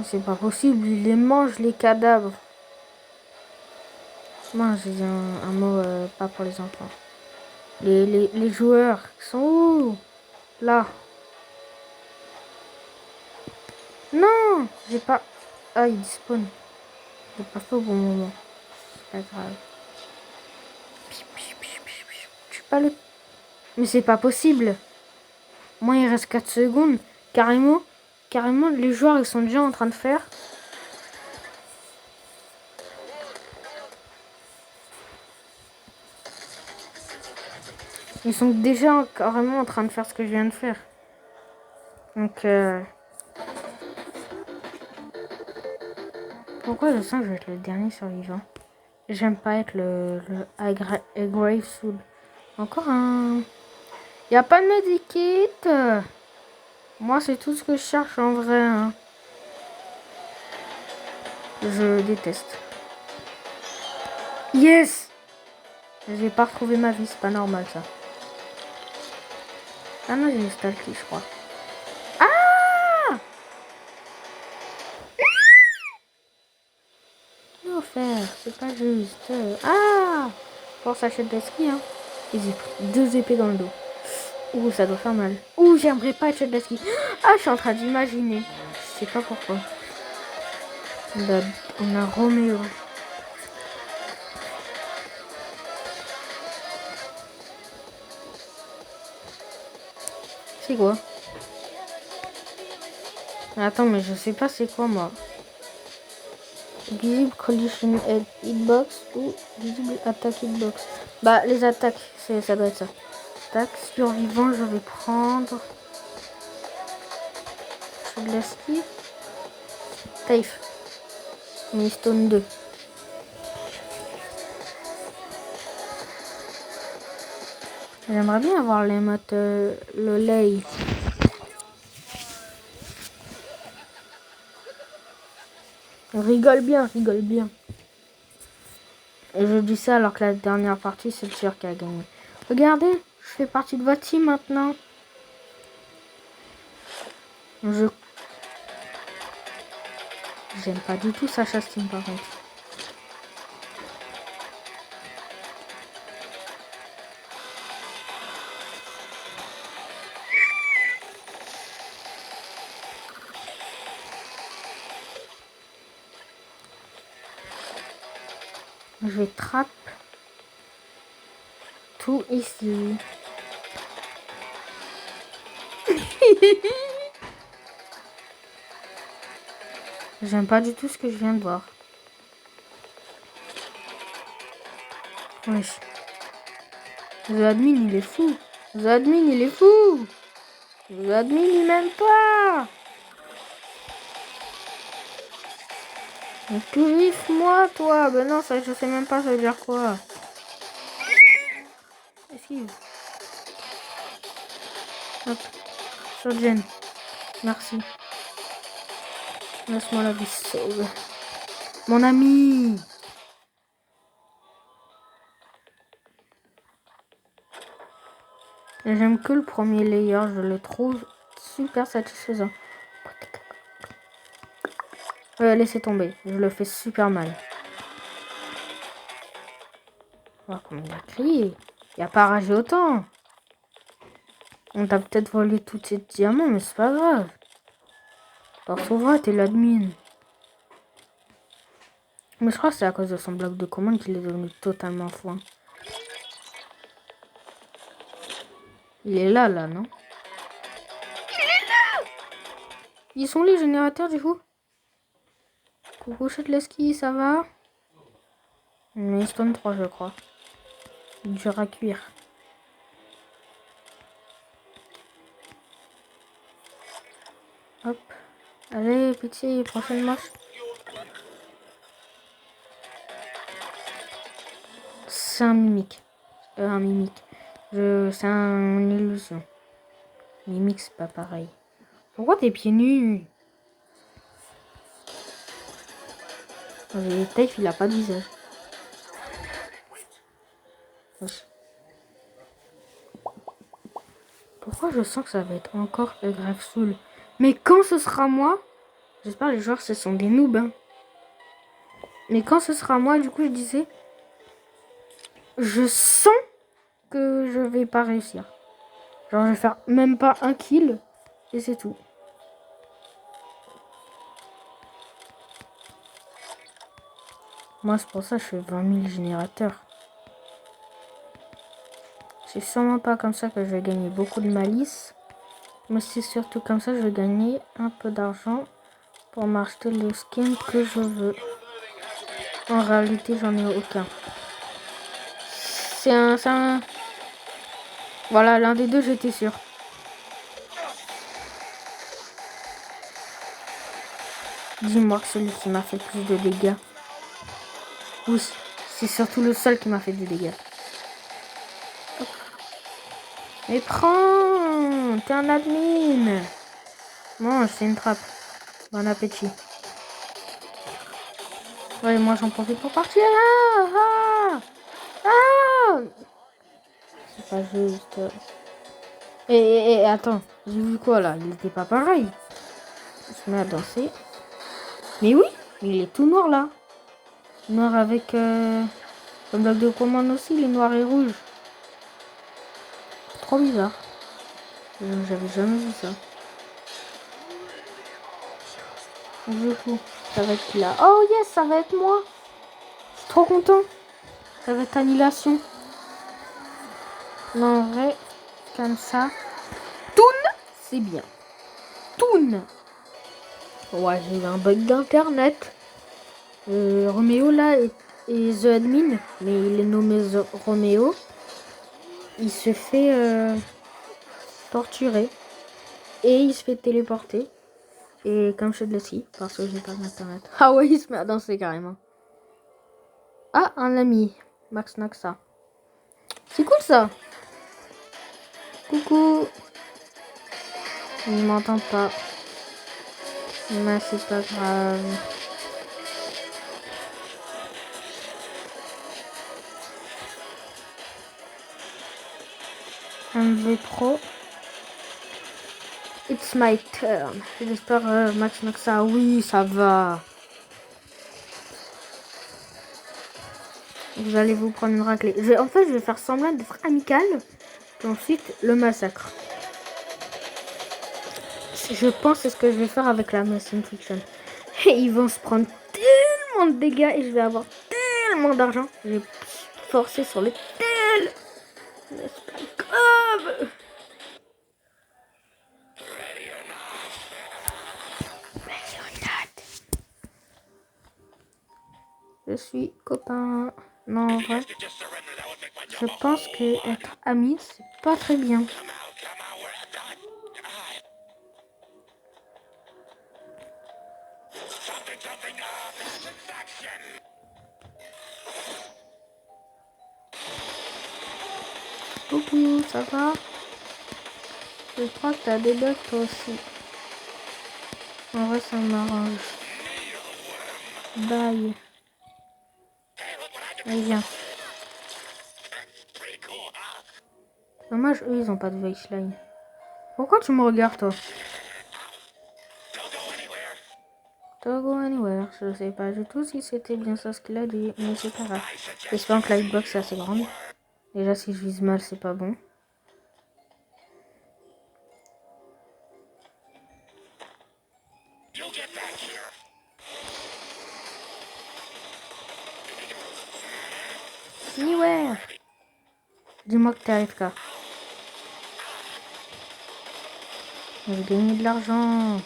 C'est pas possible, il les mange, les cadavres. Non, j'ai un mot pas pour les enfants. Les joueurs sont où? Là. Non, j'ai pas... Ah, il spawn. J'ai pas fait au bon moment. C'est pas grave. Je suis pas le... Mais c'est pas possible. Moi, il reste 4 secondes. Carrément, les joueurs, ils sont déjà en train de faire. Ils sont déjà carrément en train de faire ce que je viens de faire. Donc, pourquoi je sens que je vais être le dernier survivant? J'aime pas être le Grave Soul. Encore un... Y a pas de medikit. Moi, c'est tout ce que je cherche en vrai. Hein. Je déteste. Yes! J'ai pas retrouvé ma vie, c'est pas normal ça. Ah non, j'ai stalké, je crois. Ah! Non, faire, c'est pas juste. Ah! Force achète des skis, hein. Et j'ai pris 2 épées dans le dos. Ouh, ça doit faire mal. Ouh, j'aimerais pas être chef de ski. Ah, je suis en train d'imaginer. Je sais pas pourquoi. On a Roméo. C'est quoi? Attends, mais je sais pas c'est quoi moi. Visible condition hitbox ou visible attaque hitbox. Bah, les attaques, ça doit être ça. Attaque survivant, je vais prendre. Je de la ski. Taif. Stone 2. J'aimerais bien avoir les mottes, le lait. Rigole bien, rigole bien. Et je dis ça alors que la dernière partie, c'est le sûr qui a gagné. Regardez, je fais partie de votre team maintenant. J'aime pas du tout Sacha Steam par contre. Je vais trap tout ici. J'aime pas du tout ce que je viens de voir. Wesh. The admin il est fou. The admin il est fou. The admin il m'aime pas. Purif moi toi. Ben non, ça je sais même pas ça veut dire quoi. Esquive. Hop. Shotgen. Merci. Laisse-moi la vie sauve. Mon ami. J'aime que le premier layer, je le trouve super satisfaisant. Laissez tomber, je le fais super mal. Oh, comment il a crié. Il a pas ragé autant. On t'a peut-être volé tous ces diamants, mais c'est pas grave. Alors, Sauvera, t'es l'admin. Mais je crois que c'est à cause de son bloc de commande qu'il est devenu totalement foin. Il est là, non? Ils sont les générateurs du coup? Coucou Chatleski, ça va? Mais Stone 3 je crois. Dur à cuire. Hop. Allez, pitié, prochaine marche. C'est un mimique. Un mimique. C'est une illusion. Mimique, c'est pas pareil. Pourquoi t'es pieds nus? Taif, il a pas de visage. Wesh. Pourquoi je sens que ça va être encore grave soul? Mais quand ce sera moi, j'espère les joueurs ce sont des noobs. Hein. Mais quand ce sera moi, du coup je disais, je sens que je vais pas réussir. Genre je vais faire même pas un kill et c'est tout. Moi c'est pour ça que je fais 20 000 générateurs. C'est sûrement pas comme ça que je vais gagner beaucoup de malice. Mais c'est surtout comme ça que je vais gagner un peu d'argent pour m'acheter le skin que je veux. En réalité, j'en ai aucun. C'est un... Voilà, l'un des deux, j'étais sûr. Dis-moi que celui qui m'a fait plus de dégâts. Oui, c'est surtout le seul qui m'a fait des dégâts. Hop. Mais prends! T'es un admin! Mange, c'est une trappe. Bon appétit. Ouais, moi j'en profite pour partir. Ah, ah, ah. C'est pas juste. Et attends, j'ai vu quoi là? Il était pas pareil. Il se met à danser. Mais oui, il est tout noir là. Noir avec le bloc de commande aussi, il est noir et rouge. Trop bizarre. J'avais jamais vu ça. Du coup, ça va être qui là? Oh yes, ça va être moi. Je suis trop content. Ça va être annulation. Non, en vrai, comme ça. Toon, c'est bien. Toon. Ouais, j'ai eu un bug d'internet. Roméo là est The Admin, mais il est nommé Roméo. Il se fait torturer et il se fait téléporter. Et comme je te le dis, parce que j'ai pas d'internet. Ah ouais, il se met à danser carrément. Ah, un ami, Max Naxa. C'est cool ça. Coucou. Il m'entend pas. Mais c'est pas grave. MV Pro. It's my turn. J'espère Max Naxa. Oui, ça va. Vous allez vous prendre une raclée. En fait, je vais faire semblant d'être amical. Puis ensuite, le massacre. Je pense que c'est ce que je vais faire avec la Mason Fiction. Et ils vont se prendre tellement de dégâts et je vais avoir tellement d'argent. Je vais forcer sur le tel. Mais c'est pas grave. Je suis copain. Non, en vrai, je pense que être ami, c'est pas très bien. Coucou, ça va? Je crois que t'as des bugs toi aussi. En vrai, ça m'arrange. Bye. Allez, viens. Dommage, eux, ils ont pas de baseline. Pourquoi tu me regardes, toi? Don't go anywhere. Je sais pas du tout si c'était bien ça ce qu'il a dit, mais c'est pas grave. J'espère que la hitbox est assez grande. Déjà, si je vise mal, c'est pas bon. Anywhere. Dis-moi que t'es AFK. Je vais gagner de l'argent.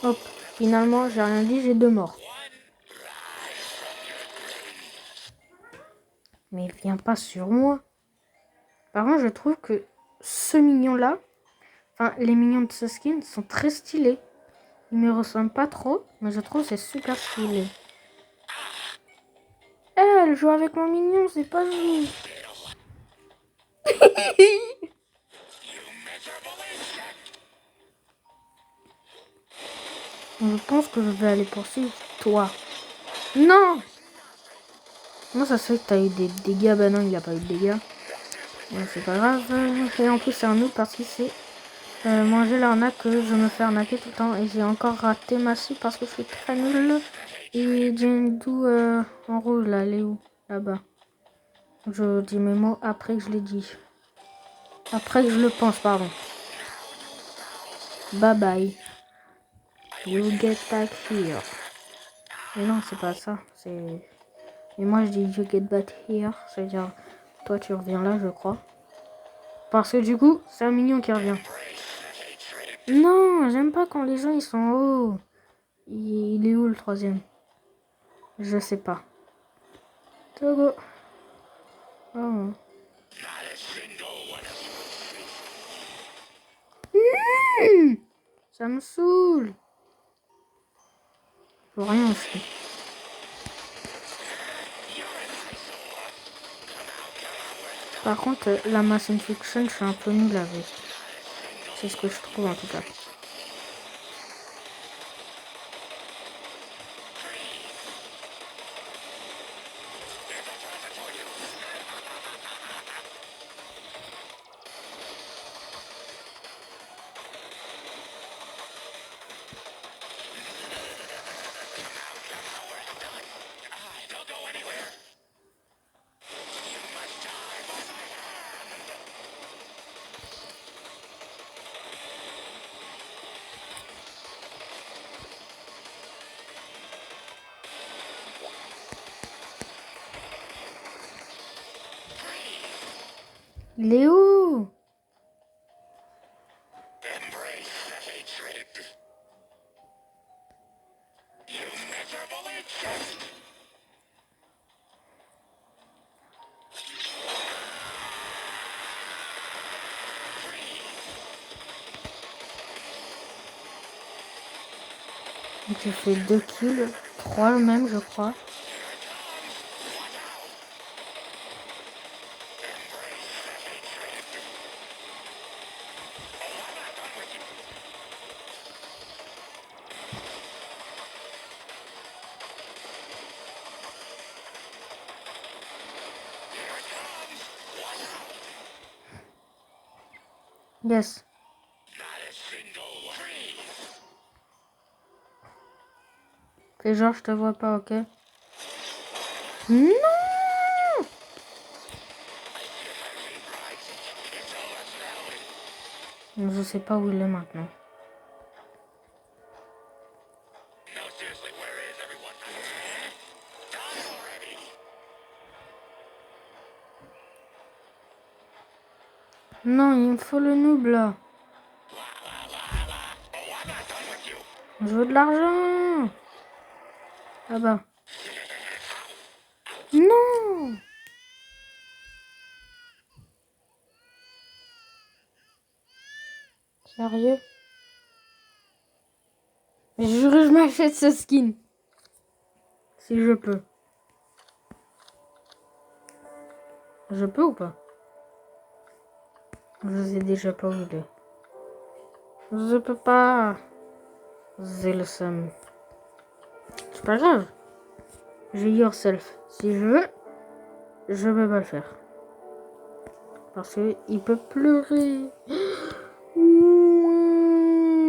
Hop, finalement, j'ai rien dit, j'ai 2 morts. Mais viens pas sur moi. Par contre, je trouve que ce mignon-là, enfin, les mignons de ce skin sont très stylés. Ils me ressemblent pas trop, mais je trouve que c'est super stylé. Elle joue avec mon mignon, c'est pas juste. Je pense que je vais aller poursuivre toi. Non! Moi, ça se fait que t'as eu des dégâts. Bah non, il a pas eu de dégâts. Ouais, c'est pas grave. Et en plus, c'est un noob parce qu'il sait manger l'arnaque que je me fais arnaquer tout le temps. Et j'ai encore raté ma cible parce que je suis très nulle. Et Jindu en rouge, là, elle est où? Là-bas. Je dis mes mots après que je l'ai dit. Après que je le pense, pardon. Bye bye. You get back here. Mais non, c'est pas ça. C'est... Et moi, je dis you get back here. C'est-à-dire, toi, tu reviens là, je crois. Parce que du coup, c'est un mignon qui revient. Non, j'aime pas quand les gens, ils sont hauts. Il est où le troisième? Je sais pas. Togo. Oh. Ça me saoule. Faut rien aussi. Par contre, la Mass Infection, je suis un peu nulle avec. C'est ce que je trouve en tout cas. Il est où? J'ai fait 2 kills, 3 même je crois. Yes. Fais genre je te vois pas, ok? Non! Je sais pas où il est maintenant. Non, il me faut le noob là. Je veux de l'argent. Ah bah. Non! Sérieux? Mais je jure que je m'achète ce skin. Si je peux. Je peux ou pas? Je sais déjà pas où il est. Je peux pas. J'ai le seum. C'est pas grave. J'ai yourself. Si je veux, je peux pas le faire. Parce qu'il peut pleurer.